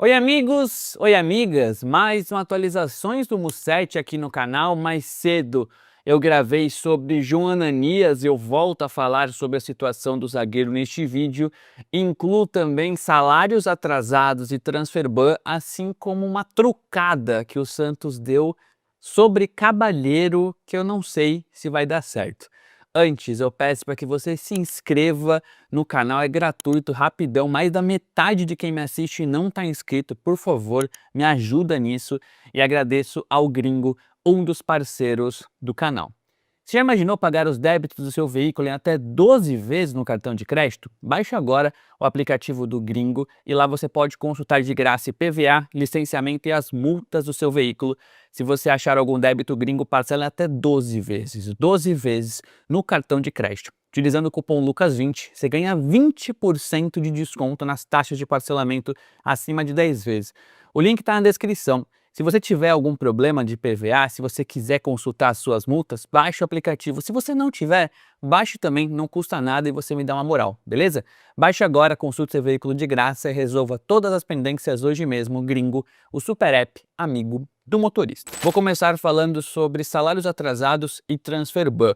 Oi amigos, oi amigas, mais uma atualizações do Musset aqui no canal. Mais cedo eu gravei sobre João Ananias, eu volto a falar sobre a situação do zagueiro neste vídeo. Incluo também salários atrasados e transfer ban, assim como uma trucada que o Santos deu sobre Caballero, que eu não sei se vai dar certo. Antes, eu peço para que você se inscreva no canal, é gratuito, rapidão. Mais da metade de quem me assiste não está inscrito. Por favor, me ajuda nisso e agradeço ao Gringo, um dos parceiros do canal. Você já imaginou pagar os débitos do seu veículo em até 12 vezes no cartão de crédito? Baixe agora o aplicativo do Gringo e lá você pode consultar de graça IPVA, licenciamento e as multas do seu veículo. Se você achar algum débito, Gringo parcela até 12 vezes no cartão de crédito. Utilizando o cupom LUCAS20, você ganha 20% de desconto nas taxas de parcelamento acima de 10 vezes. O link está na descrição. Se você tiver algum problema de IPVA, se você quiser consultar as suas multas, baixe o aplicativo. Se você não tiver, baixe também, não custa nada e você me dá uma moral, beleza? Baixe agora, consulte seu veículo de graça e resolva todas as pendências hoje mesmo. Gringo, o super app amigo do motorista. Vou começar falando sobre salários atrasados e transfer ban.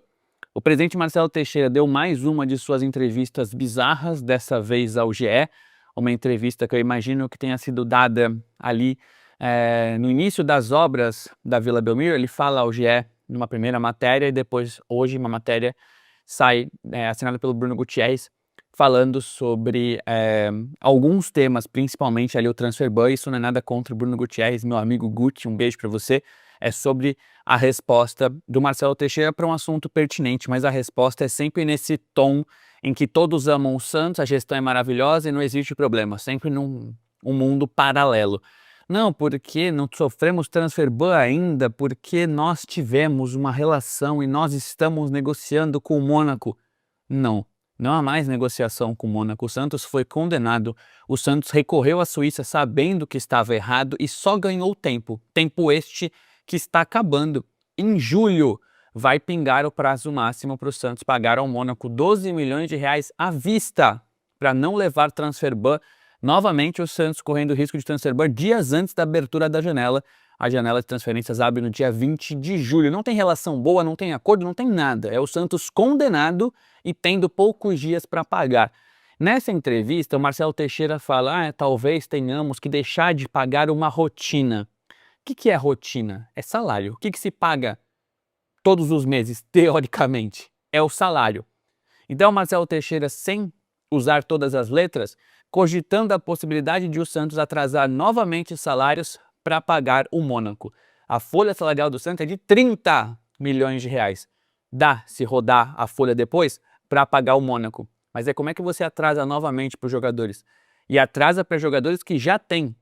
O presidente Marcelo Teixeira deu mais uma de suas entrevistas bizarras, dessa vez ao GE, uma entrevista que eu imagino que tenha sido dada ali no início das obras da Vila Belmiro. Ele fala ao GE numa primeira matéria e depois, hoje, uma matéria sai assinada pelo Bruno Gutierrez, falando sobre alguns temas, principalmente ali o transfer ban. Isso não é nada contra o Bruno Gutierrez, meu amigo Guti, um beijo para você. É sobre a resposta do Marcelo Teixeira para um assunto pertinente, mas a resposta é sempre nesse tom em que todos amam o Santos, a gestão é maravilhosa e não existe problema, sempre num mundo paralelo. Não, porque não sofremos transfer ban ainda, porque nós tivemos uma relação e nós estamos negociando com o Mônaco. Não, não há mais negociação com o Mônaco. O Santos foi condenado, o Santos recorreu à Suíça sabendo que estava errado e só ganhou tempo. Tempo este que está acabando. Em julho vai pingar o prazo máximo para o Santos pagar ao Mônaco 12 milhões de reais à vista para não levar transfer ban. Novamente o Santos correndo risco de transfer ban dias antes da abertura da janela. A janela de transferências abre no dia 20 de julho. Não tem relação boa, não tem acordo, não tem nada. É o Santos condenado e tendo poucos dias para pagar. Nessa entrevista, o Marcelo Teixeira fala: talvez tenhamos que deixar de pagar uma rotina. O que é rotina? É salário. O que se paga todos os meses, teoricamente? É o salário. Então, Marcelo Teixeira, sem usar todas as letras, cogitando a possibilidade de o Santos atrasar novamente salários para pagar o Mônaco. A folha salarial do Santos é de 30 milhões de reais. Dá, se rodar a folha depois, para pagar o Mônaco. Mas como é que você atrasa novamente para os jogadores? E atrasa para jogadores que já têm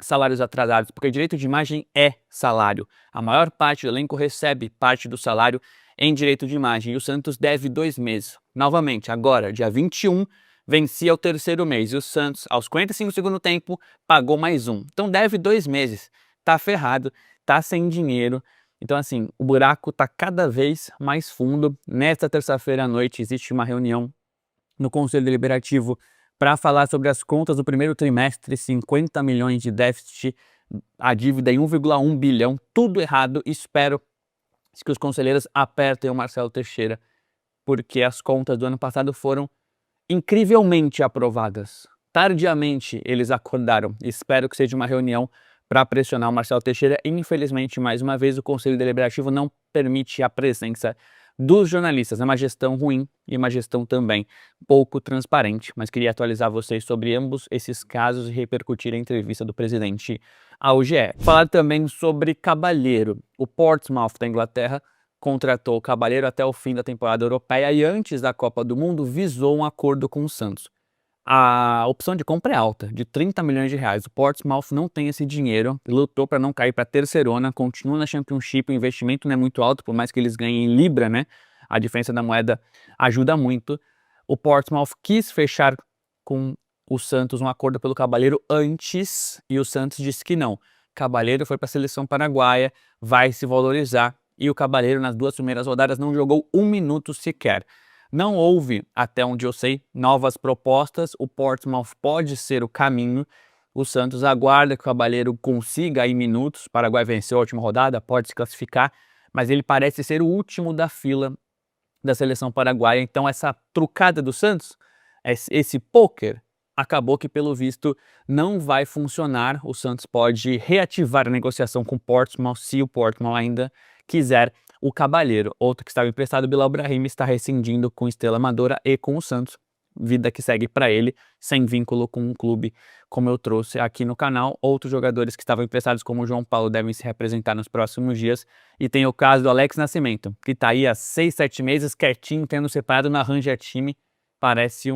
salários atrasados, porque direito de imagem é salário. A maior parte do elenco recebe parte do salário em direito de imagem. E o Santos deve 2 meses. Novamente, agora, dia 21, vencia o terceiro mês. E o Santos, aos 45 do segundo tempo, pagou mais um. Então deve 2 meses. Tá ferrado, tá sem dinheiro. Então assim, o buraco tá cada vez mais fundo. Nesta terça-feira à noite existe uma reunião no Conselho Deliberativo para falar sobre as contas do primeiro trimestre, 50 milhões de déficit, a dívida em 1,1 bilhão, tudo errado. Espero que os conselheiros apertem o Marcelo Teixeira, porque as contas do ano passado foram incrivelmente aprovadas. Tardiamente eles acordaram. Espero que seja uma reunião para pressionar o Marcelo Teixeira. Infelizmente, mais uma vez, o Conselho Deliberativo não permite a presença dos jornalistas. É uma gestão ruim e uma gestão também pouco transparente, mas queria atualizar vocês sobre ambos esses casos e repercutir a entrevista do presidente ao GE. Falar também sobre Caballero. O Portsmouth da Inglaterra contratou o Caballero até o fim da temporada europeia e antes da Copa do Mundo visou um acordo com o Santos. A opção de compra é alta, de 30 milhões de reais. O Portsmouth não tem esse dinheiro, lutou para não cair para a terceirona, continua na Championship, o investimento não é muito alto, por mais que eles ganhem em libra, né? A diferença da moeda ajuda muito. O Portsmouth quis fechar com o Santos um acordo pelo Caballero antes e o Santos disse que não. Caballero foi para a seleção paraguaia, vai se valorizar e o Caballero nas 2 primeiras rodadas não jogou 1 minuto sequer. Não houve, até onde eu sei, novas propostas. O Portsmouth pode ser o caminho. O Santos aguarda que o Cabaleiro consiga aí minutos. O Paraguai venceu a última rodada, pode se classificar, mas ele parece ser o último da fila da seleção paraguaia. Então essa trucada do Santos, esse pôquer, acabou que pelo visto não vai funcionar. O Santos pode reativar a negociação com o Portsmouth se o Portsmouth ainda quiser o Cabaleiro. Outro que estava emprestado, Bilal Brahim, está rescindindo com Estrela Amadora e com o Santos. Vida que segue para ele, sem vínculo com um clube, como eu trouxe aqui no canal. Outros jogadores que estavam emprestados, como o João Paulo, devem se representar nos próximos dias. E tem o caso do Alex Nascimento, que está aí há 6, 7 meses, quietinho, tendo separado na Ranger Time. Parece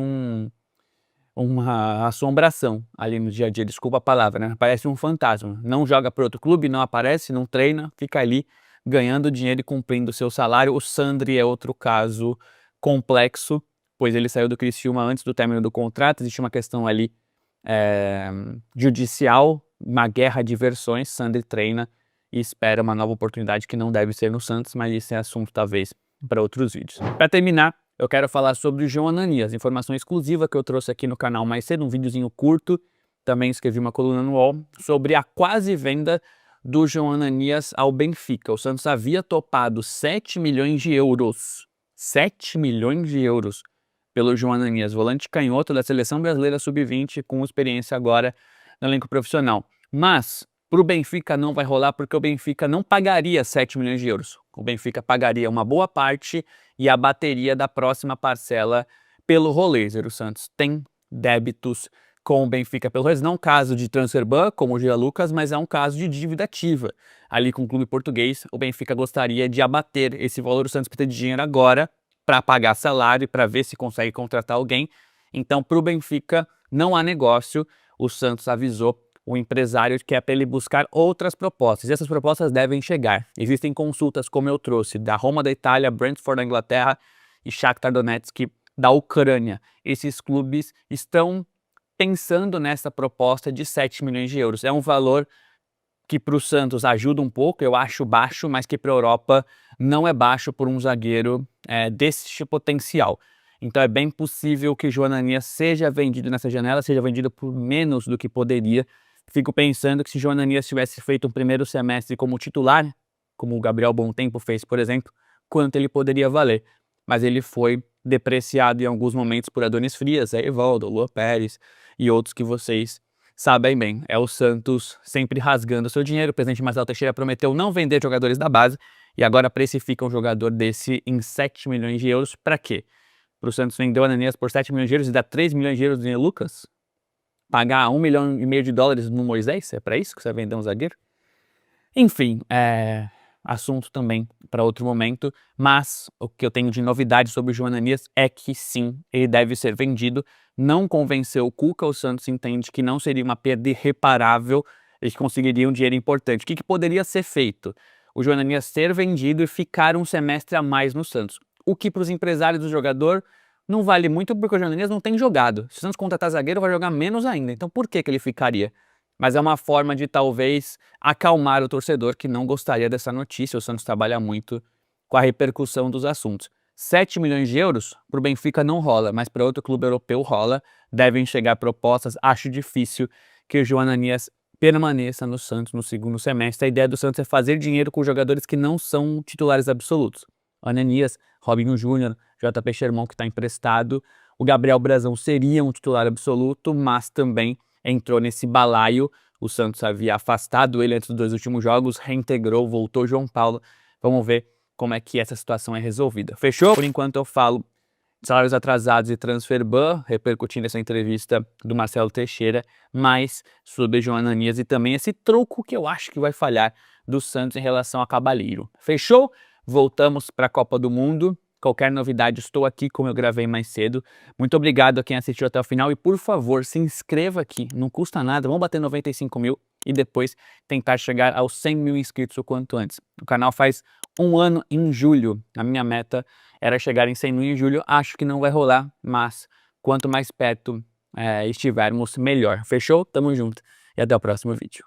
uma assombração ali no dia a dia, desculpa a palavra, né? Parece um fantasma. Não joga para outro clube, não aparece, não treina, fica ali ganhando dinheiro e cumprindo seu salário. O Sandri é outro caso complexo, pois ele saiu do Criciúma antes do término do contrato. Existe uma questão ali judicial, uma guerra de versões. Sandri treina e espera uma nova oportunidade que não deve ser no Santos, mas isso é assunto talvez para outros vídeos. Para terminar, eu quero falar sobre o João Ananias, informação exclusiva que eu trouxe aqui no canal mais cedo, um videozinho curto. Também escrevi uma coluna no UOL sobre a quase venda do João Ananias ao Benfica. O Santos havia topado 7 milhões de euros. 7 milhões de euros pelo João Ananias, volante canhoto da Seleção Brasileira Sub-20, com experiência agora no elenco profissional. Mas para o Benfica não vai rolar, porque o Benfica não pagaria 7 milhões de euros. O Benfica pagaria uma boa parte e abateria da próxima parcela pelo Rolezer. O Santos tem débitos com o Benfica pelo Rolezer. Não é um caso de transfer ban, como o Gia Lucas, mas é um caso de dívida ativa. Ali com o clube português, o Benfica gostaria de abater esse valor. O Santos precisa de dinheiro agora para pagar salário e para ver se consegue contratar alguém. Então, para o Benfica, não há negócio. O Santos avisou o empresário que é para ele buscar outras propostas. E essas propostas devem chegar. Existem consultas, como eu trouxe, da Roma da Itália, Brentford da Inglaterra e Shakhtar Donetsk da Ucrânia. Esses clubes estão pensando nessa proposta de 7 milhões de euros. É um valor que para o Santos ajuda um pouco, eu acho baixo, mas que para a Europa não é baixo por um zagueiro desse potencial. Então é bem possível que João Ananias seja vendido nessa janela, seja vendido por menos do que poderia. Fico pensando que se João Ananias tivesse feito um primeiro semestre como titular, como o Gabriel Bontempo fez, por exemplo, quanto ele poderia valer. Mas ele foi depreciado em alguns momentos por Adonis Frias, Evaldo, Lua Pérez e outros que vocês sabem bem. É o Santos sempre rasgando seu dinheiro. O presidente Marcelo Teixeira prometeu não vender jogadores da base e agora precifica um jogador desse em 7 milhões de euros. Para quê? Para o Santos vender o Ananias por 7 milhões de euros e dar 3 milhões de euros em Lucas? Pagar 1,5 milhão de dólares no Moisés? É para isso que você vai vender um zagueiro? Enfim, assunto também para outro momento, mas o que eu tenho de novidade sobre o João Ananias é que sim, ele deve ser vendido. Não convenceu o Cuca, o Santos entende que não seria uma perda irreparável, eles conseguiriam um dinheiro importante. O que poderia ser feito? O João Ananias ser vendido e ficar um semestre a mais no Santos. O que para os empresários do jogador não vale muito, porque o João Ananias não tem jogado. Se o Santos contratar zagueiro, vai jogar menos ainda. Então por que ele ficaria? Mas é uma forma de talvez acalmar o torcedor que não gostaria dessa notícia. O Santos trabalha muito com a repercussão dos assuntos. 7 milhões de euros para o Benfica não rola, mas para outro clube europeu rola. Devem chegar propostas. Acho difícil que o João Ananias permaneça no Santos no segundo semestre. A ideia do Santos é fazer dinheiro com jogadores que não são titulares absolutos. Ananias, Robinho Júnior, JP Sherman, que está emprestado. O Gabriel Brazão seria um titular absoluto, mas também entrou nesse balaio. O Santos havia afastado ele antes dos 2 últimos jogos, reintegrou, voltou João Paulo. Vamos ver como é que essa situação é resolvida. Fechou? Por enquanto eu falo de salários atrasados e transfer ban, repercutindo essa entrevista do Marcelo Teixeira, mas sobre João Ananias e também esse troco que eu acho que vai falhar do Santos em relação a Cabaleiro. Fechou? Voltamos para a Copa do Mundo. Qualquer novidade, estou aqui como eu gravei mais cedo. Muito obrigado a quem assistiu até o final e, por favor, se inscreva aqui. Não custa nada, vamos bater 95 mil e depois tentar chegar aos 100 mil inscritos o quanto antes. O canal faz 1 ano em julho. A minha meta era chegar em 100 mil em julho. Acho que não vai rolar, mas quanto mais perto estivermos, melhor. Fechou? Tamo junto e até o próximo vídeo.